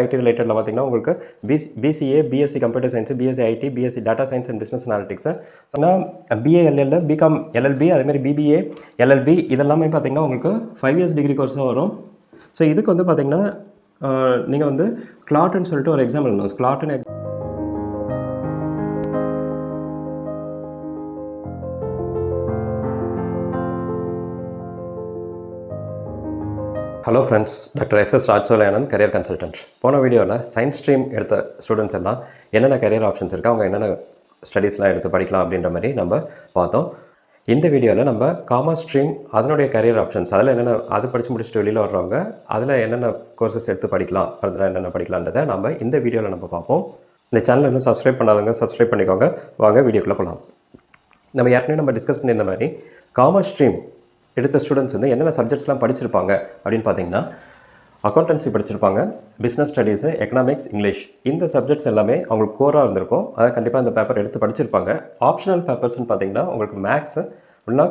ID ரிலேட்டடில் பார்த்தீங்கன்னா உங்களுக்கு BCA, BSc computer science, BSc IT, BSc data science and business analytics. சொன்னால் BA LL, BCom LLB, அதேமாதிரி BBA LLB இதெல்லாமே பார்த்தீங்கன்னா உங்களுக்கு 5 இயர்ஸ் டிகிரி கோர்ஸாக வரும். ஸோ இதுக்கு வந்து பார்த்தீங்கன்னா நீங்கள் வந்து கிளாட்னு சொல்லிட்டு ஒரு எக்ஸாம் எழுதணும். கிளாட்னு hello friends, doctor S S Rajcholaiyanand, career consultant. போன வீடியோவில் சயின்ஸ் ஸ்ட்ரீம் எடுத்த ஸ்டூடெண்ட்ஸ் எல்லாம் என்னென்ன கரியர் ஆப்ஷன்ஸ் இருக்குது, அவங்க என்னென்ன ஸ்டடீஸ்லாம் எடுத்து படிக்கலாம் அப்படின்ற மாதிரி நம்ம பார்த்தோம். இந்த வீடியோவில் நம்ம காமர்ஸ் ஸ்ட்ரீம் அதனுடைய கரியர் ஆப்ஷன்ஸ், அதில் என்னென்ன அது படித்து முடிச்சுட்டு வெளியில் வர்றவங்க அதில் என்னென்ன கோர்சஸ் எடுத்து படிக்கலாம், ஃபர்தராக என்னென்ன படிக்கலான்றதை நம்ம இந்த வீடியோவில் நம்ம பார்ப்போம். இந்த சேனல் இன்னும் சப்ஸ்கிரைப் பண்ணாதவங்க சப்ஸ்கிரைப் பண்ணிக்கோங்க. வாங்க வீடியோக்குள்ளே போகலாம். நம்ம ஏற்கனவே டிஸ்கஸ் பண்ணியிருந்த மாதிரி காமர்ஸ் ஸ்ட்ரீம் எடுத்த ஸ்டூடெண்ட்ஸ் வந்து என்னென்ன சப்ஜெக்ட்ஸ்லாம் படிச்சிருப்பாங்க அப்படின்னு பார்த்தீங்கன்னா, அக்கௌண்டன்சி படிச்சிருப்பாங்க, பிஸ்னஸ் ஸ்டடீஸு, எக்கனாமிக்ஸ், இங்கிலீஷ். இந்த சப்ஜெக்ட்ஸ் எல்லாமே அவங்களுக்கு கோராக இருந்திருக்கும். அதை கண்டிப்பாக இந்த பேப்பர் எடுத்து படிச்சிருப்பாங்க. ஆப்ஷனல் பேப்பர்ஸ்னு பார்த்தீங்கன்னா உங்களுக்கு மேக்ஸு, இல்லைனா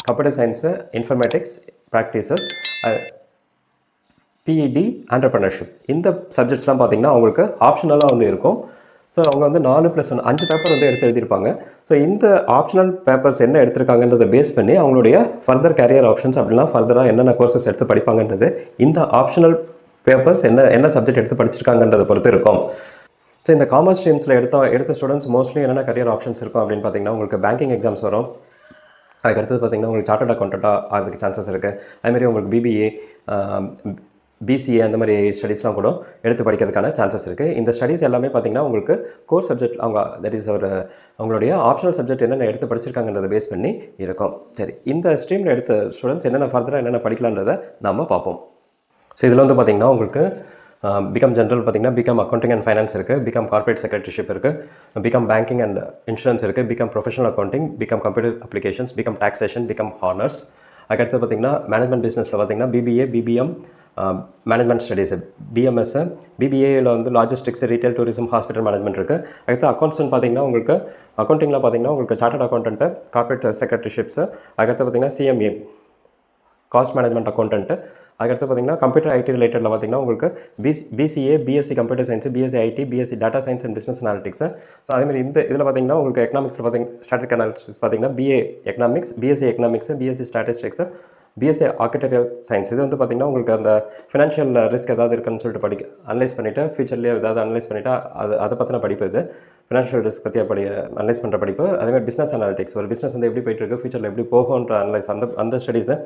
computer science, informatics, practices, PET, entrepreneurship. இந்த சப்ஜெக்ட்ஸ்லாம் பார்த்தீங்கன்னா அவங்களுக்கு ஆப்ஷனலாக வந்து இருக்கும். ஸோ அவங்க வந்து 4+1 5 பேப்பர் வந்து எடுத்து எழுதியிருப்பாங்க. ஸோ இந்த ஆப்ஷனல் பேப்பர்ஸ் என்ன எடுத்திருக்காங்கன்றதை பேஸ் பண்ணி அவங்களுடைய ஃபர்தர் கேரியர் ஆப்ஷன்ஸ் அப்படின்னா ஃபர்தராக என்னென்ன கோர்சஸ் எடுத்து படிப்பாங்கன்றது இந்த ஆப்ஷனல் பேப்பர்ஸ் என்ன சப்ஜெக்ட் எடுத்து படிச்சிருக்காங்கன்றதை பொறுத்து இருக்கும். ஸோ இந்த காமர்ஸ் ஸ்ட்ரீம்ஸில் எடுத்த ஸ்டூடெண்ட்ஸ் மோஸ்ட்லி என்னென்ன கரியர் ஆப்ஷன்ஸ் இருக்கும் அப்படின்னு பார்த்தீங்கன்னா, உங்களுக்கு பேங்கிங் எக்ஸாம்ஸ் வரும். அதுக்கடுத்தது பார்த்தீங்கன்னா உங்களுக்கு சார்ட்டர்ட் அக்கௌண்டண்ட்டாக ஆகிறதுக்கு சான்சஸ் இருக்குது. அதுமாதிரி உங்களுக்கு பிபிஏ, பிசிஏ அந்த மாதிரி ஸ்டடீஸ்லாம் கூட எடுத்து படிக்கிறதுக்கான சான்சஸ் இருக்குது. இந்த ஸ்டடீஸ் எல்லாமே பார்த்திங்கன்னா உங்களுக்கு கோர் சப்ஜெக்ட் அவங்க தட் இஸ் அவங்களுடைய ஆப்ஷனல் சப்ஜெக்ட் என்னென்ன எடுத்து படிச்சிருக்காங்கன்றதை பேஸ் பண்ணி இருக்கும். சரி, இந்த ஸ்ட்ரீமில் எடுத்த ஸ்டூடெண்ட்ஸ் என்னென்ன ஃபர்தராக என்னென்ன படிக்கலான்றதை நம்ம பார்ப்போம். ஸோ இதில் வந்து பார்த்திங்கன்னா உங்களுக்கு பிகாம் ஜென்ரல் பார்த்திங்கன்னா பிகாம் அக்கௌண்டிங் அண்ட் ஃபைனான்ஸ் இருக்குது, பிகாம் கார்ப்பரேட் செக்ரட்டரிஷிப் இருக்குது, பிகாம் பேங்கிங் அண்ட் இன்சூரன்ஸ் இருக்குது, BCom professional accounting, BCom computer applications, BCom taxation, BCom honours. அதுக்கடுத்து பார்த்திங்கன்னா மேனேஜ்மெண்ட் பிஸ்னஸில் பார்த்திங்கன்னா BBA, BBM, management studies, BMS, பிபிஏயில் வந்து logistics, retail, tourism, hospital management இருக்குது. அடுத்து அக்கௌண்ட்ஸ்னு பார்த்திங்கன்னா உங்களுக்கு அக்கௌண்டிங்கில் பார்த்திங்கன்னா உங்களுக்கு சார்ட்டர்ட் அக்கௌண்டன்ட்டு, கார்ப்பரேட் செக்ரட்டரிஷிப்ஸு, அதுக்கடுத்து பார்த்திங்கன்னா சிஎம்ஏ, காஸ்ட் மேனேஜ்மெண்ட் அக்கௌண்டன்ட்டு. அதுக்கடுத்து பார்த்திங்கன்னா கம்ப்யூட்டர் ஐடி ரிலேட்டடில் பார்த்திங்கன்னா உங்களுக்கு BCA, BSc computer science, BSc IT, BSc data science and business analytics. So அதேமாதிரி இதில் பார்த்திங்கன்னா உங்களுக்கு எக்கனாமிக்ஸில் ஸ்டாட்டிக் அனாலிசிஸ் பார்த்திங்கன்னா BA economics, BSc economics, BSc statistics, BSc architecture science. இது வந்து பார்த்திங்கன்னா உங்களுக்கு அந்த ஃபினான்ஷியல் ரிஸ்க் ஏதாவது இருக்குன்னு சொல்லிட்டு அனலைஸ் பண்ணிவிட்டு ஃபியூச்சர்லேயே ஏதாவது அனலைஸ் பண்ணிவிட்டு அதை பற்றின படிப்பு. இது ஃபினான்ஷியல் ரிஸ்க் பற்றி அனலைஸ் பண்ணுற படிப்பு. அதேமாதிரி பிஸ்னஸ் அனாலிட்டிக்ஸ், ஒரு பிஸ்னஸ் வந்து எப்படி போயிட்டுருக்கு, ஃபியூச்சரில் எப்படி போகுன்ற அனலைஸ், அந்த ஸ்டடீஸு.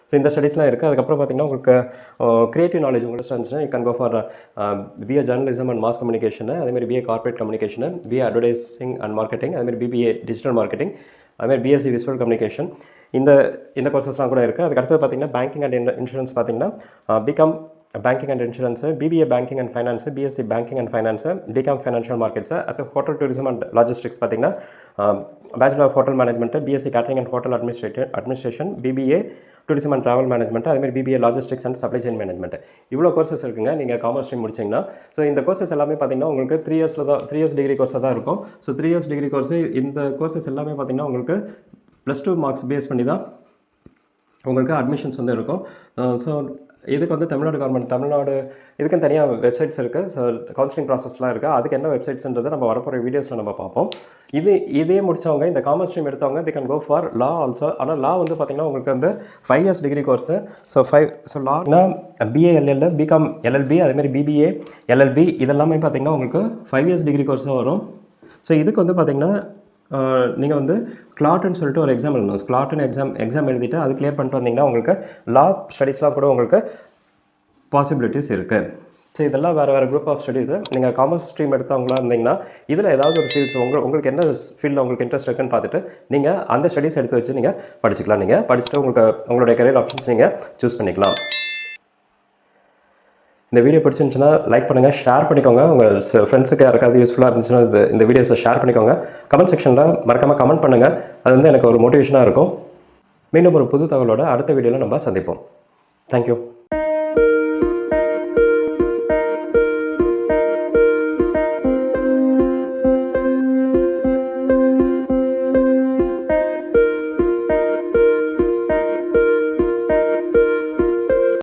ஸோ இந்த ஸ்டடீஸ்லாம் இருக்குது. அதுக்கப்புறம் பார்த்திங்கன்னா உங்களுக்கு க்ரியேட்டிவ் நாலேஜ் உங்களுக்கு இருந்துச்சுன்னா you can go for BA journalism and mass communication, அதேமாதிரி BA corporate communication, BA advertising and marketing, அதேமாதிரி பிபிஏ டிஜிட்டல் மார்க்கெட்டிங், அதுமாதிரி பிஎஸ்சி விசுவல் கம்யூனிகேஷன். இந்த கோர்சஸ்லாம் கூட இருக்குது. அதுக்கு அடுத்தது பார்த்திங்கன்னா பேங்கிங் அண்ட் இன்சூரன்ஸ் பார்த்திங்கன்னா BCom banking and insurance, BBA banking and finance, BSc banking and finance, BCom financial markets. அடுத்து ஹோட்டல் டூரிசம் அண்ட் லாஜிஸ்டிக்ஸ் பார்த்திங்கன்னா bachelor of hotel management, BSc catering and hotel administration, BBA tourism and travel management, அதுமாதிரி BBA logistics and supply chain management. இவ்வளோ courses இருக்குங்க நீங்கள் commerce stream முடிச்சிங்கன்னா. So இந்த courses எல்லாமே பார்த்திங்கன்னா உங்களுக்கு 3 இயர்ஸ் டிகிரி கோர்ஸாக தான் இருக்கும். ஸோ 3 இயர்ஸ் டிகிரி கோர்ஸு இந்த கோர்சஸ் எல்லாமே பார்த்திங்கன்னா உங்களுக்கு +2 மார்க்ஸ் பேஸ் பண்ணி தான் உங்களுக்கு அட்மிஷன்ஸ் வந்து இருக்கும். ஸோ இதுக்கு வந்து தமிழ்நாடு இதுக்குன்னு தனியாக வெப்சைட்ஸ் இருக்குது. ஸோ கவுன்சிலிங் ப்ராசஸ்லாம் இருக்குது. அதுக்கு என்ன வெப்சைட்ஸ்ன்றதை நம்ம வரப்போகிற வீடியோஸில் நம்ம பார்ப்போம். இதே முடித்தவங்க, இந்த காமர்ஸ் ஸ்ட்ரீம் எடுத்தவங்க they can go for law also. ஆனால் லா வந்து பார்த்திங்கன்னா உங்களுக்கு வந்து 5 இயர்ஸ் டிகிரி கோர்ஸு. ஸோ லானா பிஏஎல்எல், பிகாம் எல்எல்பி, அதேமாதிரி பிபிஏ எல்எல்பி இதெல்லாமே பார்த்திங்கன்னா உங்களுக்கு 5 இயர்ஸ் டிகிரி கோர்ஸாக வரும். ஸோ இதுக்கு வந்து பார்த்திங்கன்னா நீங்கள் வந்து கிளாட்னு சொல்லிட்டு ஒரு எக்ஸாம் எழுதணும். கிளாட்னு எக்ஸாம் எழுதிட்டு அது கிளியர் பண்ணிட்டு வந்தீங்கன்னா உங்களுக்கு லா ஸ்டடீஸ்லாம் கூட உங்களுக்கு பாசிபிலிட்டிஸ் இருக்குது. ஸோ இதெல்லாம் வேறு குரூப் ஆஃப் ஸ்டடீஸு. நீங்கள் காமர்ஸ் ஸ்ட்ரீம் எடுத்தவங்களா இருந்தீங்கன்னா இதில் ஏதாவது ஒரு ஃபீல்ட்ஸ் உங்களுக்கு என்ன ஃபீல்டில் உங்களுக்கு இன்ட்ரெஸ்ட் இருக்குன்னு பார்த்துட்டு நீங்கள் அந்த ஸ்டடீஸ் எடுத்து வச்சு நீங்கள் படிச்சுக்கலாம். நீங்கள் படிச்சுட்டு உங்களுடைய கரியர் ஆப்ஷன்ஸ் நீங்கள் சூஸ் பண்ணிக்கலாம். இந்த வீடியோ பிடிச்சிருந்துச்சுன்னா லைக் பண்ணுங்கள், ஷேர் பண்ணிக்கோங்க. உங்கள் ஃப்ரெண்ட்ஸுக்கு யாருக்காவது யூஸ்ஃபுல்லாக இருந்துச்சுன்னா இந்த வீடியோஸை ஷேர் பண்ணிக்கோங்க. கமெண்ட் செக்ஷனில் மறக்காமல் கமெண்ட் பண்ணுங்கள். அது வந்து எனக்கு ஒரு மோட்டிவேஷனாக இருக்கும். மீண்டும் ஒரு புது தகவலோட அடுத்த வீடியோவில் நம்ம சந்திப்போம். தேங்க்யூ.